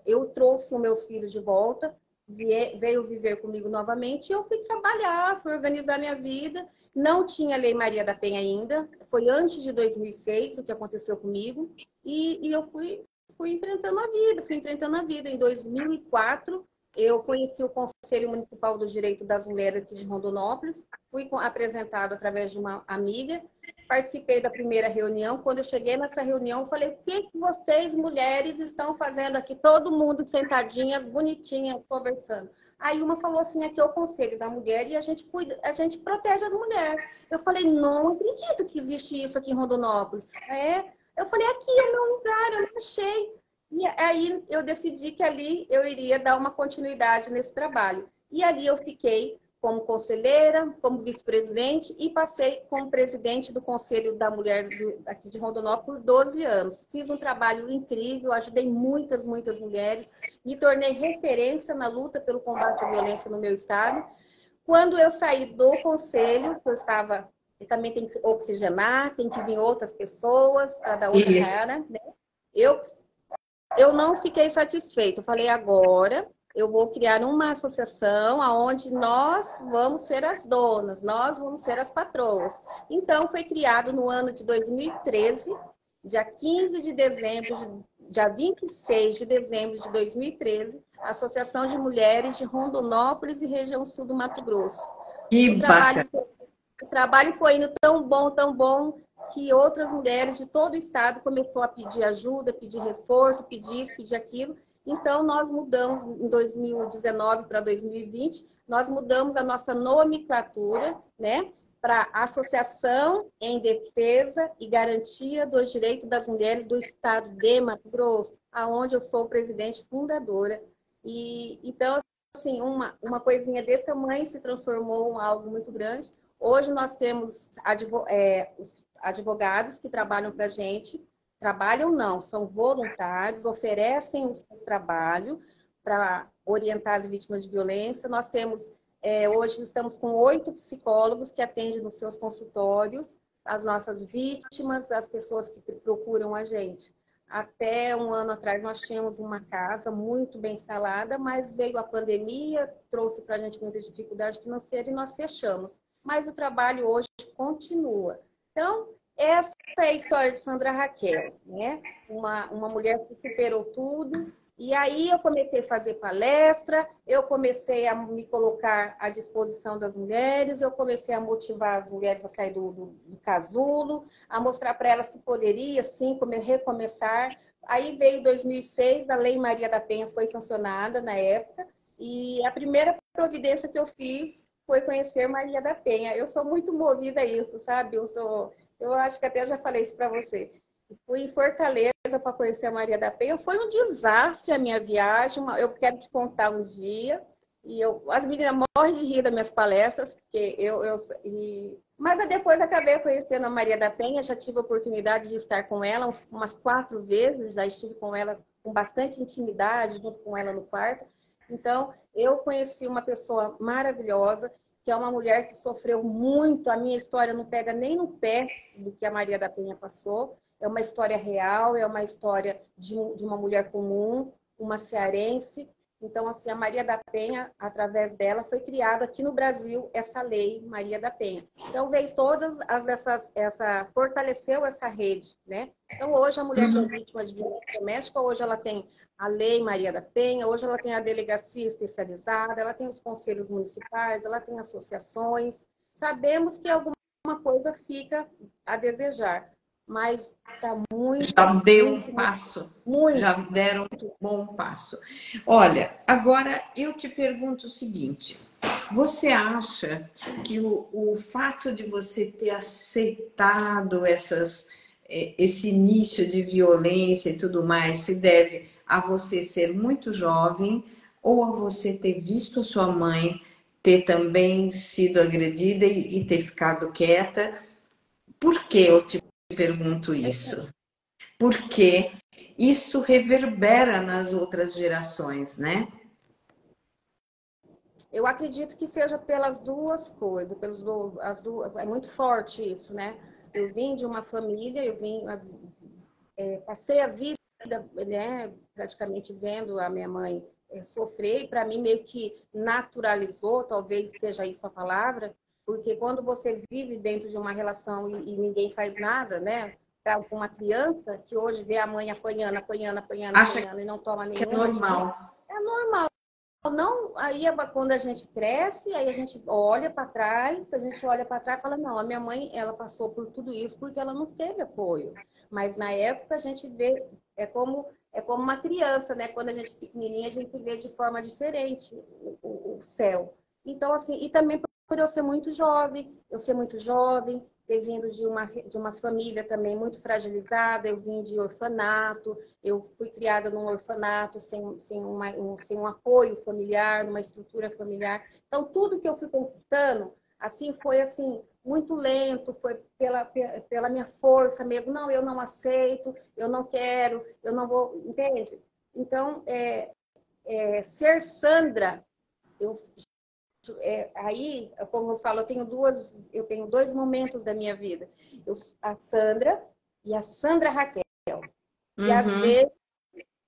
eu trouxe os meus filhos de volta, veio viver comigo novamente, e eu fui trabalhar, fui organizar minha vida. Não tinha Lei Maria da Penha ainda, foi antes de 2006 o que aconteceu comigo, e eu fui enfrentando a vida, Em 2004, eu conheci o Conselho Municipal do Direito das Mulheres aqui de Rondonópolis, fui apresentado através de uma amiga, participei da primeira reunião. Quando eu cheguei nessa reunião, eu falei: o que vocês, mulheres, estão fazendo aqui? Todo mundo sentadinhas, bonitinhas, conversando. Aí uma falou assim: aqui é o Conselho da Mulher e a gente protege as mulheres. Eu falei: não acredito que existe isso aqui em Rondonópolis. Eu falei: aqui é o meu lugar, eu não achei. E aí eu decidi que ali eu iria dar uma continuidade nesse trabalho. E ali eu fiquei como conselheira, como vice-presidente e passei como presidente do Conselho da Mulher aqui de Rondonópolis por 12 anos. Fiz um trabalho incrível, ajudei muitas, muitas mulheres, me tornei referência na luta pelo combate à violência no meu estado. Quando eu saí do conselho, eu também tem que oxigenar, tem que vir outras pessoas para dar outra cara, né? Eu não fiquei satisfeita. Eu falei: agora eu vou criar uma associação onde nós vamos ser as donas, nós vamos ser as patroas. Então, foi criado no ano de 2013, dia 15 de dezembro, dia 26 de dezembro de 2013, a Associação de Mulheres de Rondonópolis e região sul do Mato Grosso. Que bacana. O trabalho foi indo tão bom, que outras mulheres de todo o estado começaram a pedir ajuda, pedir reforço, pedir isso, pedir aquilo. Então, nós mudamos em 2019 para 2020, nós mudamos a nossa nomenclatura, né? para a Associação em Defesa e Garantia dos Direitos das Mulheres do Estado de Mato Grosso, aonde eu sou presidente fundadora. E então, assim, uma coisinha desse tamanho se transformou em algo muito grande. Hoje nós temos os advogados que trabalham para a gente, trabalham não, são voluntários, oferecem o seu trabalho para orientar as vítimas de violência. Nós temos, hoje estamos com 8 psicólogos que atendem nos seus consultórios as nossas vítimas, as pessoas que procuram a gente. Até um ano atrás nós tínhamos uma casa muito bem instalada, mas veio a pandemia, trouxe para a gente muita dificuldade financeira e nós fechamos. Mas o trabalho hoje continua. Então, essa é a história de Sandra Raquel, né? Uma mulher que superou tudo. E aí eu comecei a fazer palestra, eu comecei a me colocar à disposição das mulheres, eu comecei a motivar as mulheres a sair do casulo, a mostrar para elas que poderia, sim, recomeçar. Aí veio 2006, a Lei Maria da Penha foi sancionada na época, e a primeira providência que eu fiz foi conhecer Maria da Penha. Eu sou muito movida a isso, sabe? Eu acho que até já falei isso para você. Fui em Fortaleza para conhecer a Maria da Penha. Foi um desastre a minha viagem. Eu quero te contar um dia. As meninas morrem de rir das minhas palestras, porque mas depois acabei conhecendo a Maria da Penha. Já tive a oportunidade de estar com ela umas 4 vezes. Já estive com ela com bastante intimidade, junto com ela no quarto. Então, eu conheci uma pessoa maravilhosa, que é uma mulher que sofreu muito. A minha história não pega nem no pé do que a Maria da Penha passou. É uma história real, é uma história de uma mulher comum, uma cearense. Então, assim, a Maria da Penha, através dela, foi criada aqui no Brasil essa lei Maria da Penha. Então, veio fortaleceu essa rede, né? Então, hoje a mulher que é vítima de violência doméstica, hoje ela tem a lei Maria da Penha, hoje ela tem a delegacia especializada, ela tem os conselhos municipais, ela tem associações. Sabemos que alguma coisa fica a desejar, mas está muito... Já deu um passo, já deram um bom passo. Olha, agora eu te pergunto o seguinte, você acha que o fato de você ter aceitado esse início de violência e tudo mais se deve a você ser muito jovem ou a você ter visto a sua mãe ter também sido agredida e ter ficado quieta? Por que eu te pergunto isso? Porque isso reverbera nas outras gerações, né? Eu acredito que seja pelas duas coisas, é muito forte isso, né? Eu vim de uma família, passei a vida, né, praticamente vendo a minha mãe sofrer, e para mim meio que naturalizou, talvez seja isso a palavra, porque quando você vive dentro de uma relação e ninguém faz nada, né? Para uma criança que hoje vê a mãe apanhando e não toma nenhuma atitude, é normal. É normal. Não, aí quando a gente cresce, aí a gente olha para trás, e fala, não, a minha mãe, ela passou por tudo isso porque ela não teve apoio. Mas na época a gente vê, é como uma criança, né? Quando a gente é pequenininha, a gente vê de forma diferente o céu. Então, assim, e também por eu ser muito jovem, ter vindo de uma família também muito fragilizada, eu vim de orfanato, eu fui criada num orfanato sem um apoio familiar, numa estrutura familiar. Então, tudo que eu fui conquistando, assim, foi assim, muito lento, foi pela minha força mesmo. Não, eu não aceito, eu não quero, eu não vou, entende? Então, ser Sandra, aí, como eu falo, eu tenho 2 momentos da minha vida. A Sandra e a Sandra Raquel. E às vezes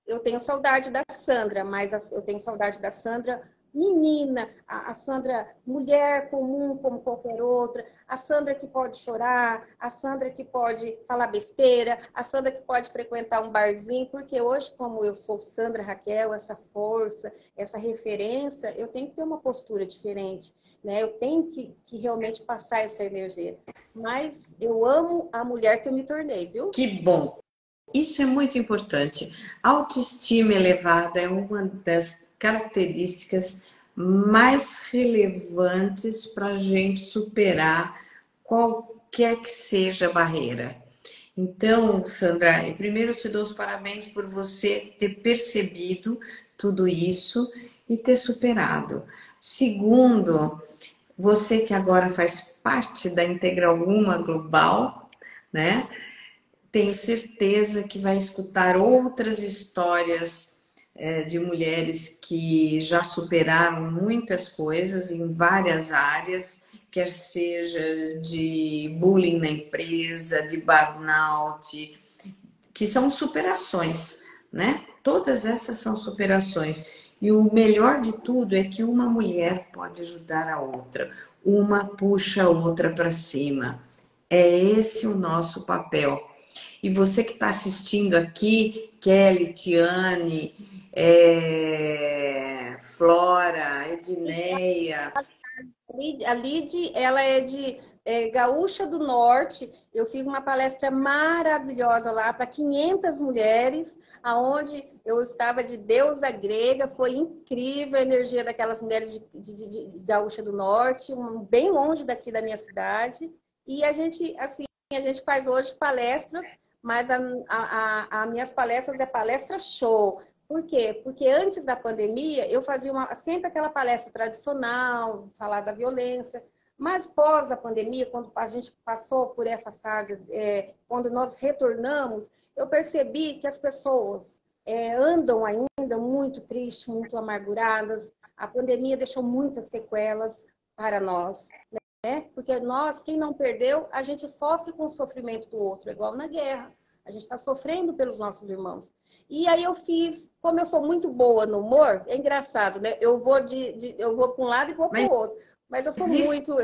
eu tenho saudade da Sandra, mas eu tenho saudade da Sandra menina, a Sandra mulher comum como qualquer outra, a Sandra que pode chorar, a Sandra que pode falar besteira, a Sandra que pode frequentar um barzinho, porque hoje, como eu sou Sandra Raquel, essa força, essa referência, eu tenho que ter uma postura diferente, né? Eu tenho que realmente passar essa energia. Mas eu amo a mulher que eu me tornei, viu? Que bom! Isso é muito importante. A autoestima elevada é uma das características mais relevantes para a gente superar qualquer que seja a barreira. Então, Sandra, eu primeiro te dou os parabéns por você ter percebido tudo isso e ter superado. Segundo, você que agora faz parte da Integral Uma Global, né? Tenho certeza que vai escutar outras histórias de mulheres que já superaram muitas coisas em várias áreas, quer seja de bullying na empresa, de burnout, que são superações, né? Todas essas são superações. E o melhor de tudo é que uma mulher pode ajudar a outra, uma puxa a outra para cima. É esse o nosso papel. E você que está assistindo aqui, Kelly, Tiane, Flora, Edneia. A Lid, ela é de Gaúcha do Norte. Eu fiz uma palestra maravilhosa lá para 500 mulheres, aonde eu estava de deusa grega. Foi incrível a energia daquelas mulheres de Gaúcha do Norte, bem longe daqui da minha cidade. E a gente, assim, a gente faz hoje palestras, mas as minhas palestras é palestra show. Por quê? Porque antes da pandemia eu fazia sempre aquela palestra tradicional, falar da violência, mas pós a pandemia, quando a gente passou por essa fase, quando nós retornamos, eu percebi que as pessoas andam ainda muito tristes, muito amarguradas. A pandemia deixou muitas sequelas para nós, né? Porque nós, quem não perdeu, a gente sofre com o sofrimento do outro, é igual na guerra. A gente está sofrendo pelos nossos irmãos. E aí eu fiz, como eu sou muito boa no humor, é engraçado, né? Eu vou eu vou para um lado e vou para o outro. Mas eu sou muito.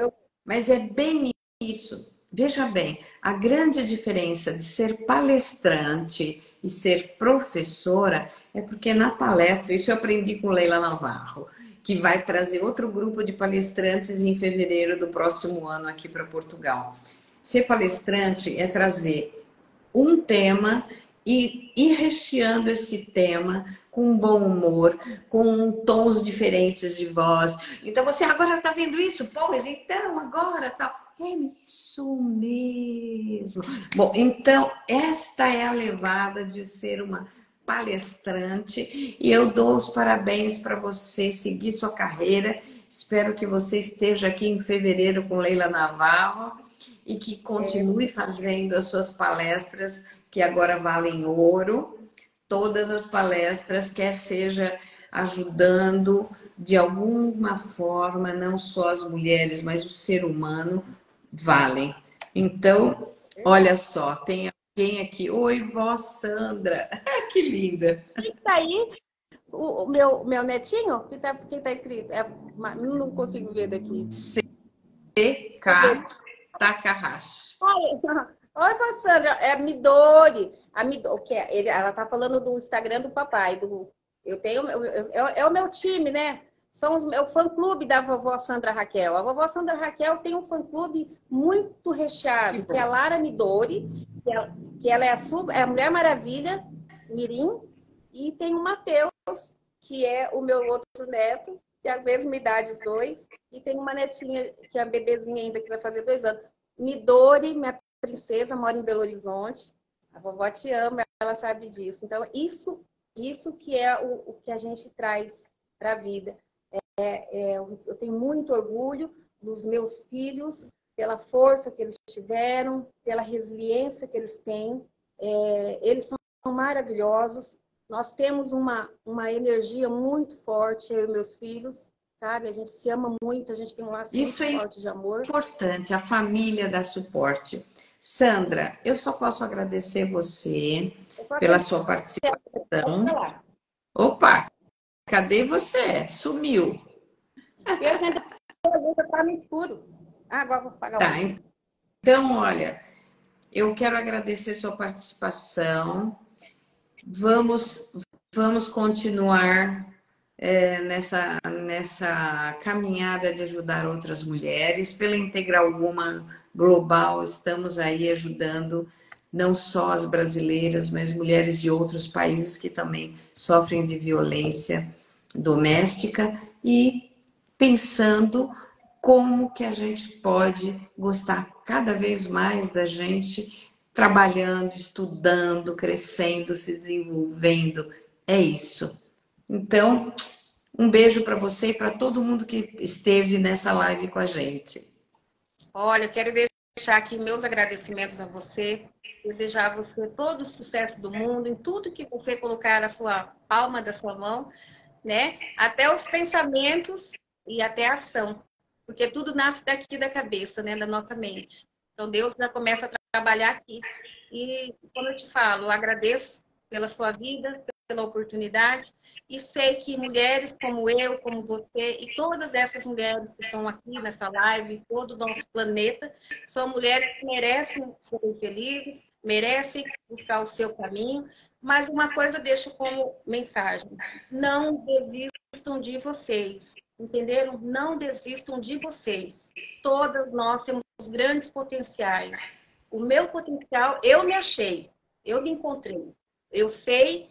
Mas é bem isso. Veja bem, a grande diferença de ser palestrante e ser professora é porque na palestra, isso eu aprendi com Leila Navarro, que vai trazer outro grupo de palestrantes em fevereiro do próximo ano aqui para Portugal. Ser palestrante é trazer um tema e ir recheando esse tema com um bom humor, com tons diferentes de voz. Então você agora está vendo isso? Pois então, agora tá. É isso mesmo. Bom, então esta é a levada de ser uma palestrante e eu dou os parabéns para você seguir sua carreira. Espero que você esteja aqui em fevereiro com Leila Navarro e que continue fazendo as suas palestras, que agora valem ouro. Todas as palestras, quer seja ajudando de alguma forma, não só as mulheres, mas o ser humano, valem. Então, olha só, tem alguém aqui. Oi, vó Sandra. Que linda. Quem tá aí? O meu netinho? Quem tá escrito? Não consigo ver daqui. C.K. Takahashi. Oi, Sandra, é a Midori. Ela tá falando do Instagram do papai. Eu tenho, é o meu time, né? É o fã-clube da vovó Sandra Raquel. A vovó Sandra Raquel tem um fã-clube muito recheado, que é a Lara Midori, que ela é a Mulher Maravilha, Mirim, e tem o Matheus, que é o meu outro neto, que é a mesma idade, os dois, e tem uma netinha, que é a bebezinha ainda, que vai fazer 2 anos. Midori, minha princesa, mora em Belo Horizonte. A vovó te ama, ela sabe disso. Então, isso que é o que a gente traz para a vida. Eu tenho muito orgulho dos meus filhos, pela força que eles tiveram, pela resiliência que eles têm. Eles são maravilhosos. Nós temos uma energia muito forte, eu e meus filhos, sabe? A gente se ama muito, a gente tem um laço muito forte de amor. Isso é importante, a família dá suporte. Sandra, eu só posso agradecer você pela sua participação. Opa, cadê você? Sumiu. Tá no escuro. Agora vou pagar. Tá, então, olha, eu quero agradecer sua participação. Vamos continuar nessa caminhada de ajudar outras mulheres. Pela Integral Woman Global, estamos aí ajudando não só as brasileiras, mas mulheres de outros países que também sofrem de violência doméstica e pensando como que a gente pode gostar cada vez mais da gente trabalhando, estudando, crescendo, se desenvolvendo. É isso. Então, um beijo para você e para todo mundo que esteve nessa live com a gente. Olha, eu quero deixar aqui meus agradecimentos a você, desejar a você todo o sucesso do mundo, em tudo que você colocar na sua palma da sua mão, né? Até os pensamentos e até a ação, porque tudo nasce daqui da cabeça, né? Da nossa mente. Então Deus já começa a trabalhar aqui. E como eu te falo, eu agradeço pela sua vida, pela oportunidade. E sei que mulheres como eu, como você e todas essas mulheres que estão aqui nessa live, todo o nosso planeta, são mulheres que merecem ser felizes, merecem buscar o seu caminho. Mas uma coisa eu deixo como mensagem: não desistam de vocês, entenderam? Não desistam de vocês. Todas nós temos grandes potenciais. O meu potencial, eu me achei, eu me encontrei. Eu sei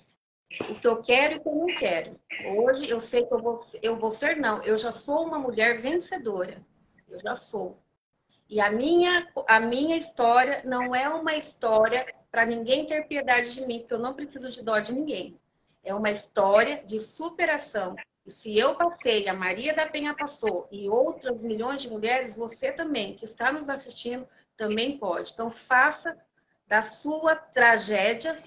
o que eu quero e o que eu não quero. Hoje eu sei que eu vou ser, não. Eu já sou uma mulher vencedora. Eu já sou. E a minha história não é uma história para ninguém ter piedade de mim, porque eu não preciso de dó de ninguém. É uma história de superação. E se eu passei, a Maria da Penha passou, e outras milhões de mulheres, você também, que está nos assistindo, também pode. Então, faça da sua tragédia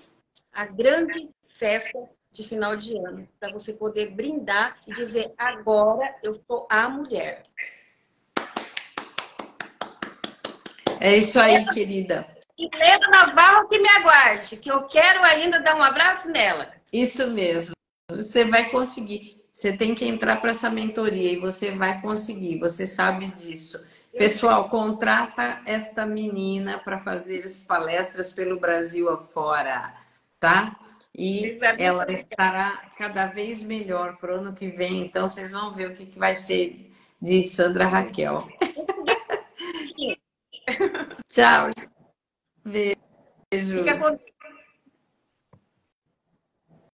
a grande festa de final de ano, para você poder brindar e dizer: agora eu sou a mulher. É isso aí, querida. E Helena Navarro que me aguarde, que eu quero ainda dar um abraço nela. Isso mesmo. Você vai conseguir. Você tem que entrar para essa mentoria e você vai conseguir. Você sabe disso. Pessoal, contrata esta menina para fazer as palestras pelo Brasil afora, tá? E ela estará cada vez melhor para o ano que vem. Então, vocês vão ver o que vai ser de Sandra Raquel. Tchau. Beijos.